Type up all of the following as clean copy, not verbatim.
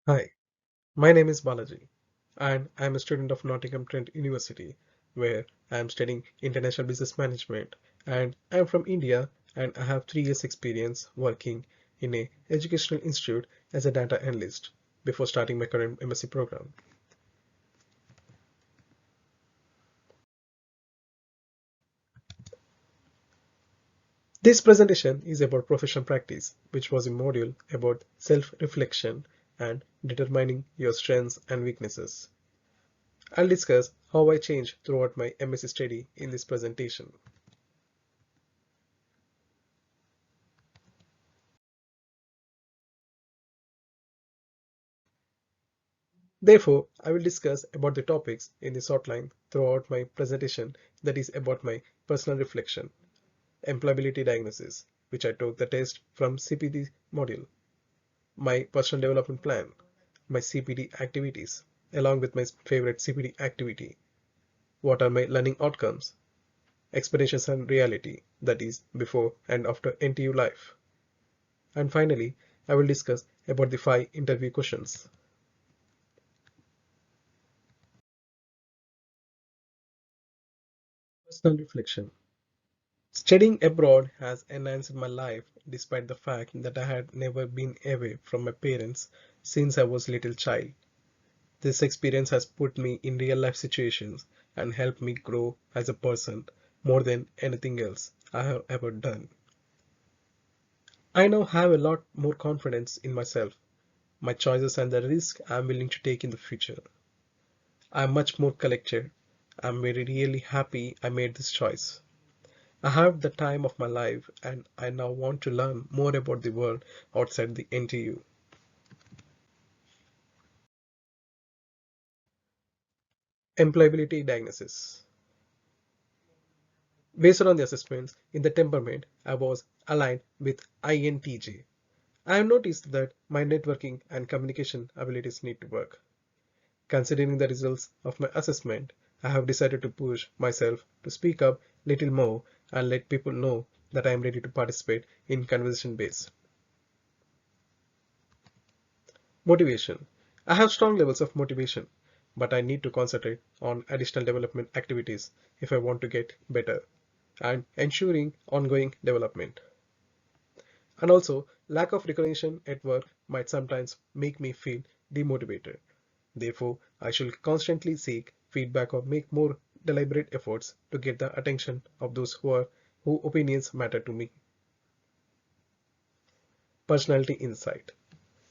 Hi, my name is Balaji, and I'm a student of Nottingham Trent University, where I'm studying international business management. And I'm from India, and I have 3 years experience working in a educational institute as a data analyst before starting my current MSc program. This presentation is about professional practice, which was a module about self-reflection and determining your strengths and weaknesses. I'll discuss how I changed throughout my MSc study in this presentation. Therefore, I will discuss about the topics in this outline throughout my presentation, that is about my personal reflection, employability diagnosis, which I took the test from CPD module, my personal development plan, my CPD activities, along with my favorite CPD activity, what are my learning outcomes, expectations and reality, that is before and after NTU life. And finally, I will discuss about the 5 interview questions. Personal reflection. Studying abroad has enhanced my life despite the fact that I had never been away from my parents since I was a little child. This experience has put me in real life situations and helped me grow as a person more than anything else I have ever done. I now have a lot more confidence in myself, my choices and the risk I'm willing to take in the future. I'm much more collected. I'm very really happy I made this choice. I have the time of my life and I now want to learn more about the world outside the NTU. Employability diagnosis. Based on the assessments in the temperament, I was aligned with INTJ. I have noticed that my networking and communication abilities need to work. Considering the results of my assessment, I have decided to push myself to speak up little more and let people know that I am ready to participate in conversation base. Motivation. I have strong levels of motivation, but I need to concentrate on additional development activities if I want to get better and ensuring ongoing development. And also, lack of recognition at work might sometimes make me feel demotivated. Therefore, I should constantly seek feedback or make more deliberate efforts to get the attention of those whose opinions matter to me. Personality insight.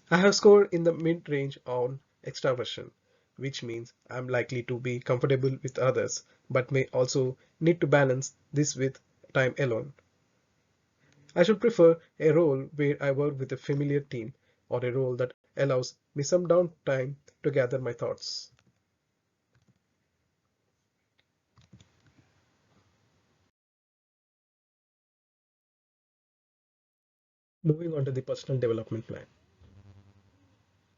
I have scored in the mid-range on extraversion, which means I'm likely to be comfortable with others, but may also need to balance this with time alone. I should prefer a role where I work with a familiar team or a role that allows me some downtime to gather my thoughts. Moving on to the personal development plan.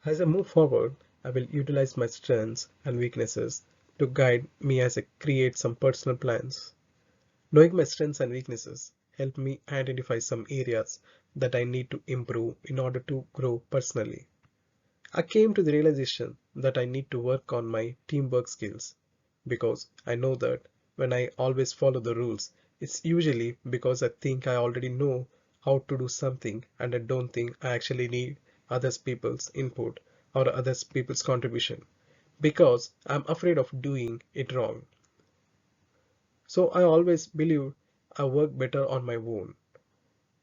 As I move forward, I will utilize my strengths and weaknesses to guide me as I create some personal plans. Knowing my strengths and weaknesses help me identify some areas that I need to improve in order to grow personally. I came to the realization that I need to work on my teamwork skills because I know that when I always follow the rules, it's usually because I think I already know how to do something and I don't think I actually need others people's input or others people's contribution because I'm afraid of doing it wrong. So I always believe I work better on my own.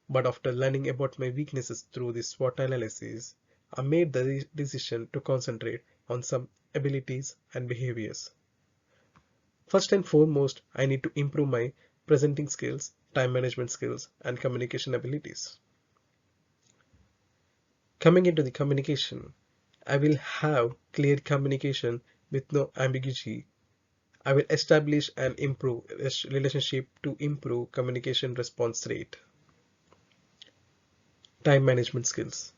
But after learning about my weaknesses through this SWOT analysis, I made the decision to concentrate on some abilities and behaviors. First and foremost, I need to improve my presenting skills, time management skills, and communication abilities. Coming into the communication, I will have clear communication with no ambiguity. I will establish and improve relationship to improve communication response rate. Time management skills.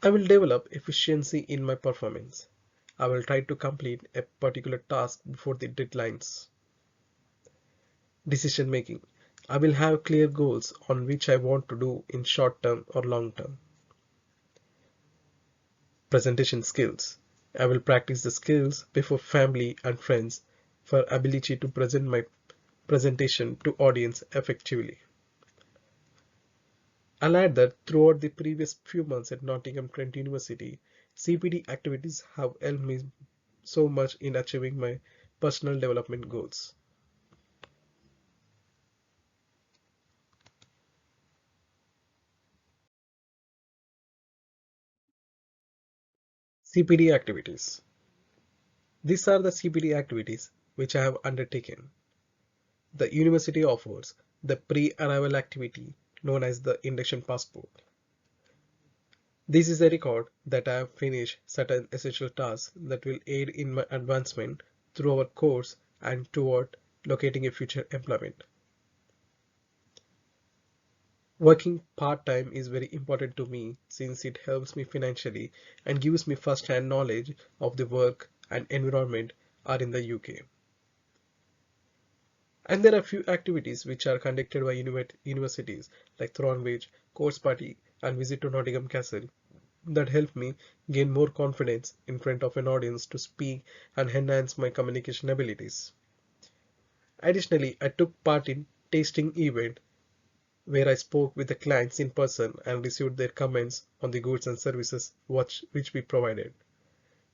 I will develop efficiency in my performance. I will try to complete a particular task before the deadlines. Decision making. I will have clear goals on which I want to do in short term or long term. Presentation skills. I will practice the skills before family and friends for ability to present my presentation to audience effectively. I'll add that throughout the previous few months at Nottingham Trent University, CPD activities have helped me so much in achieving my personal development goals. CPD activities. These are the CPD activities which I have undertaken. The university offers the pre-arrival activity known as the induction passport. This is a record that I have finished certain essential tasks that will aid in my advancement through our course and toward locating a future employment. Working part-time is very important to me since it helps me financially and gives me first-hand knowledge of the work and environment are in the UK. And there are few activities which are conducted by universities like Thornbridge, Course Party, and Visit to Nottingham Castle that help me gain more confidence in front of an audience to speak and enhance my communication abilities. Additionally, I took part in tasting event where I spoke with the clients in person and received their comments on the goods and services which we provided.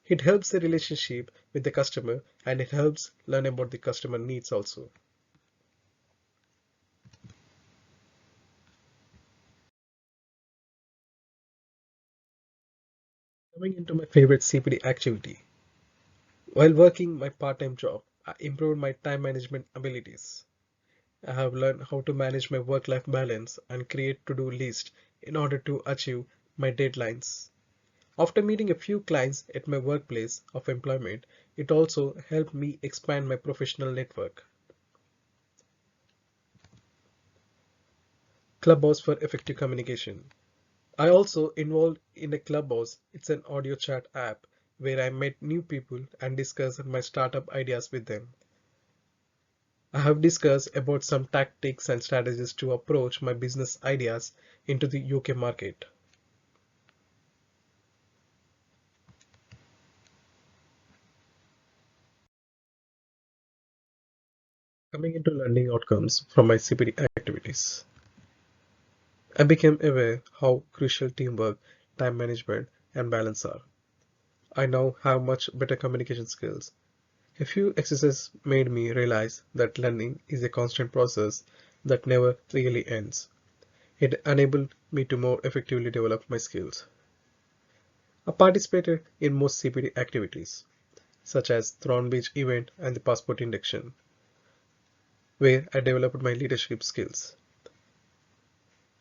It helps the relationship with the customer and it helps learn about the customer needs also. Coming into my favorite CPD activity. While working my part-time job, I improved my time management abilities. I have learned how to manage my work-life balance and create to-do lists in order to achieve my deadlines. After meeting a few clients at my workplace of employment, it also helped me expand my professional network. Clubhouse for effective communication. I also involved in a Clubhouse. It's an audio chat app where I met new people and discussed my startup ideas with them. I have discussed about some tactics and strategies to approach my business ideas into the UK market. Coming into learning outcomes from my CPD activities, I became aware how crucial teamwork, time management, and balance are. I now have much better communication skills. A few exercises made me realize that learning is a constant process that never really ends. It enabled me to more effectively develop my skills. I participated in most CPD activities, such as Thorn Beach event and the passport induction, where I developed my leadership skills.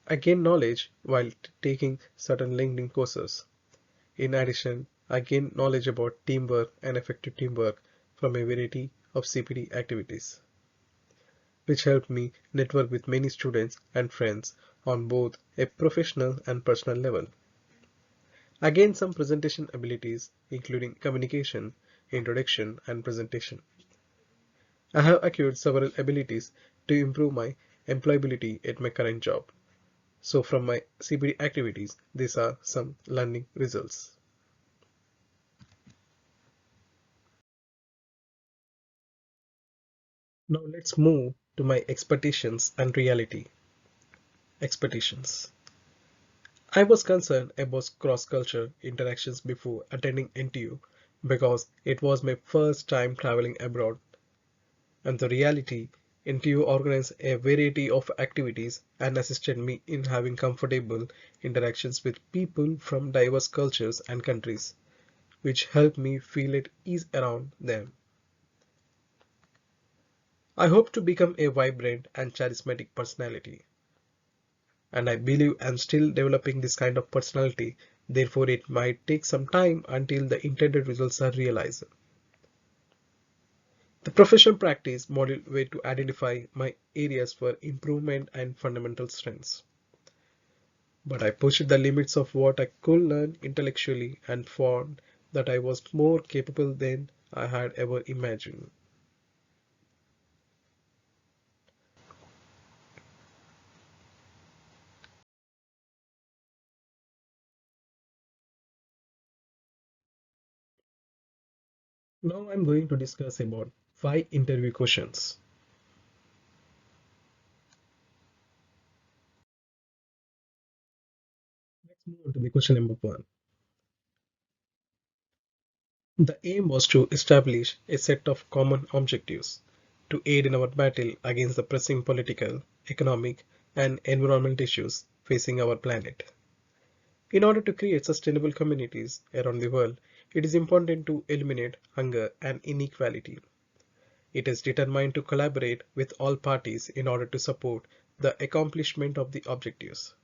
I gained knowledge while taking certain LinkedIn courses. In addition, I gained knowledge about teamwork and effective teamwork from a variety of CPD activities, which helped me network with many students and friends on both a professional and personal level. I gained some presentation abilities, including communication, introduction, and presentation. I have acquired several abilities to improve my employability at my current job. So from my CPD activities, these are some learning results. Now let's move to my expectations and reality. Expectations. I was concerned about cross-culture interactions before attending NTU because it was my first time traveling abroad, and the reality NTU organized a variety of activities and assisted me in having comfortable interactions with people from diverse cultures and countries, which helped me feel at ease around them. I hope to become a vibrant and charismatic personality, and I believe I'm still developing this kind of personality, therefore it might take some time until the intended results are realized. The professional practice module were to identify my areas for improvement and fundamental strengths. But I pushed the limits of what I could learn intellectually and found that I was more capable than I had ever imagined. Now I'm going to discuss about 5 interview questions. Let's move on to the question number 1. The aim was to establish a set of common objectives to aid in our battle against the pressing political, economic, and environmental issues facing our planet. In order to create sustainable communities around the world, it is important to eliminate hunger and inequality. It is determined to collaborate with all parties in order to support the accomplishment of the objectives.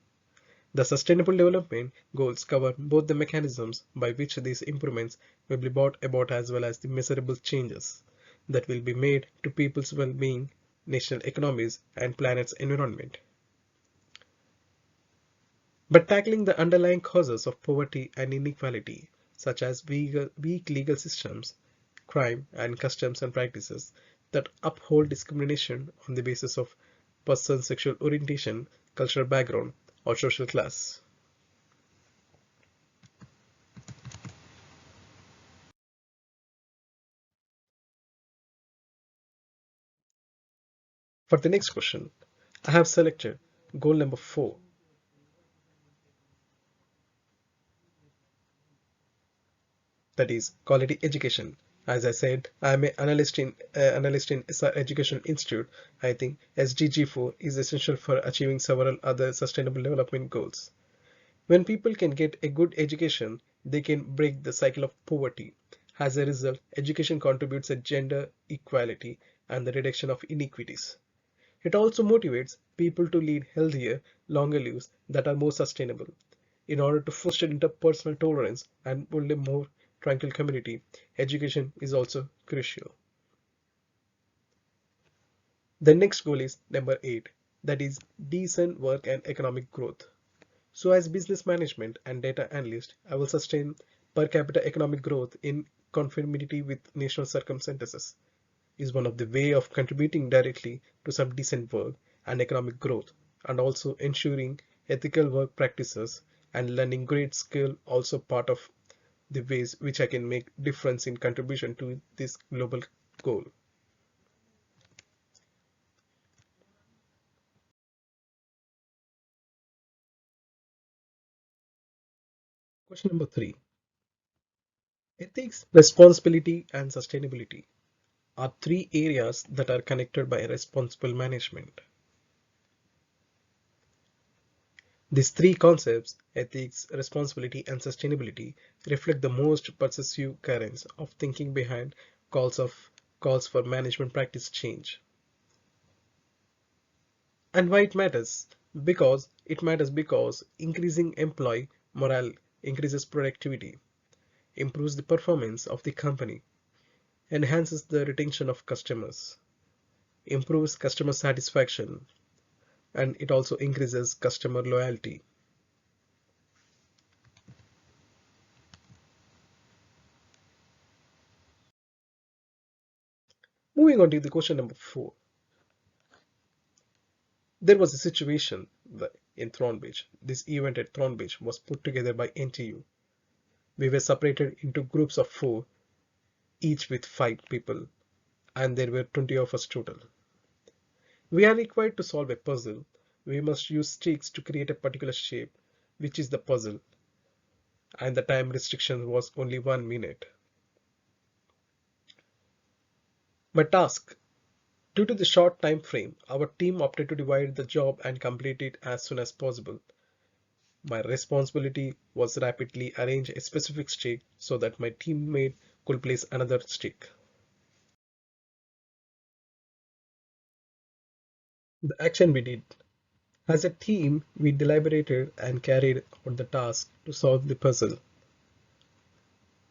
The Sustainable Development Goals cover both the mechanisms by which these improvements will be brought about as well as the measurable changes that will be made to people's well-being, national economies, and planet's environment. But tackling the underlying causes of poverty and inequality, such as weak legal systems, crime, and customs and practices that uphold discrimination on the basis of person's sexual orientation, cultural background, or social class. For the next question, I have selected goal number 4, that is quality education. As I said, I am an analyst in SR Education Institute. I think SDG4 is essential for achieving several other sustainable development goals. When people can get a good education, they can break the cycle of poverty. As a result, education contributes to gender equality and the reduction of inequities. It also motivates people to lead healthier, longer lives that are more sustainable. In order to foster interpersonal tolerance and build a more tranquil community, education is also crucial. The next goal is number 8, that is decent work and economic growth. So as business management and data analyst, I will sustain per capita economic growth in conformity with national circumstances is one of the way of contributing directly to some decent work and economic growth, and also ensuring ethical work practices and learning great skill also part of the ways which I can make difference in contribution to this global goal. Question number 3. Ethics, responsibility, and sustainability are 3 areas that are connected by responsible management. These 3 concepts, ethics, responsibility, and sustainability, reflect the most pervasive currents of thinking behind calls of calls for management practice change. And why it matters? Because increasing employee morale increases productivity, improves the performance of the company, enhances the retention of customers, improves customer satisfaction, and it also increases customer loyalty. Moving on to the question number 4. There was a situation in Thornbridge. This event at Thornbridge was put together by NTU. We were separated into groups of 4, each with 5 people, and there were 20 of us total. We are required to solve a puzzle. We must use sticks to create a particular shape, which is the puzzle, and the time restriction was only 1 minute. My task: due to the short time frame, our team opted to divide the job and complete it as soon as possible. My responsibility was rapidly arrange a specific stick so that my teammate could place another stick. The action we did. As a team, we deliberated and carried out the task to solve the puzzle.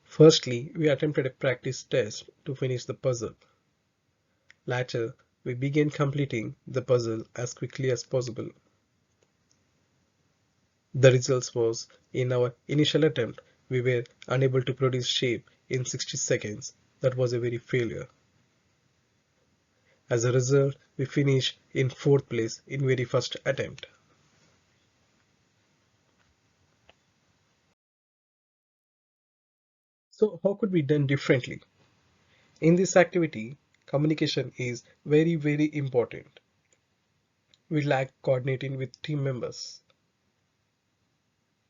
Firstly, we attempted a practice test to finish the puzzle. Later, we began completing the puzzle as quickly as possible. The results was, in our initial attempt, we were unable to produce shape in 60 seconds. That was a very failure. As a result, we finished in 4th place in very first attempt. So how could we done differently? In this activity, communication is very important. We lack coordinating with team members.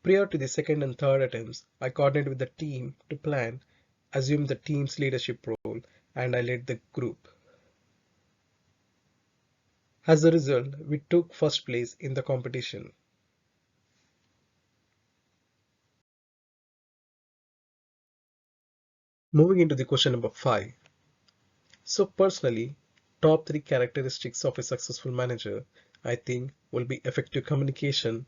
Prior to the second and third attempts, I coordinated with the team to plan, assumed the team's leadership role, and I led the group. As a result, we took first place in the competition. Moving into the question number 5. So personally, top 3 characteristics of a successful manager, I think, will be effective communication.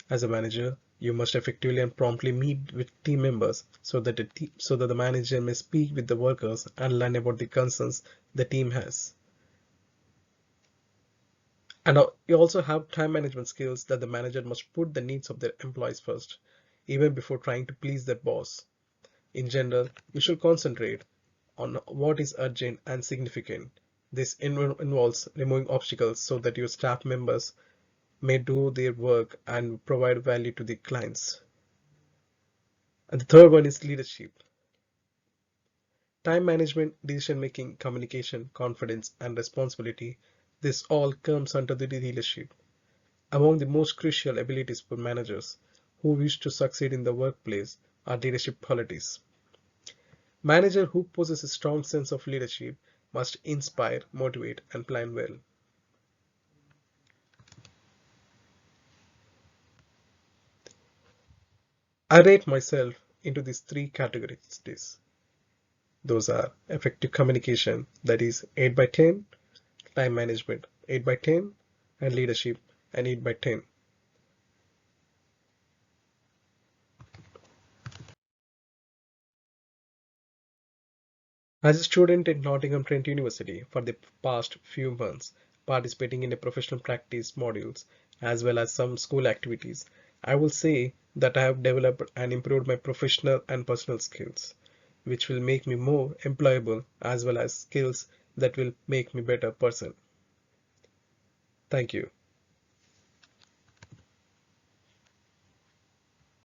As a manager, you must effectively and promptly meet with team members so that the manager may speak with the workers and learn about the concerns the team has. And you also have time management skills that the manager must put the needs of their employees first, even before trying to please their boss. In general, you should concentrate on what is urgent and significant. This involves removing obstacles so that your staff members may do their work and provide value to the clients. And the third one is leadership. Time management, decision making, communication, confidence, and responsibility. This all comes under the leadership. Among the most crucial abilities for managers who wish to succeed in the workplace are leadership qualities. Manager who possess a strong sense of leadership must inspire, motivate, and plan well. I rate myself into these 3 categories. Those are effective communication, that is 8 by 10, time management 8 by 10, and leadership an 8 by 10. As a student at Nottingham Trent University for the past few months, participating in a professional practice modules as well as some school activities, I will say that I have developed and improved my professional and personal skills, which will make me more employable as well as skills that will make me better person. Thank you.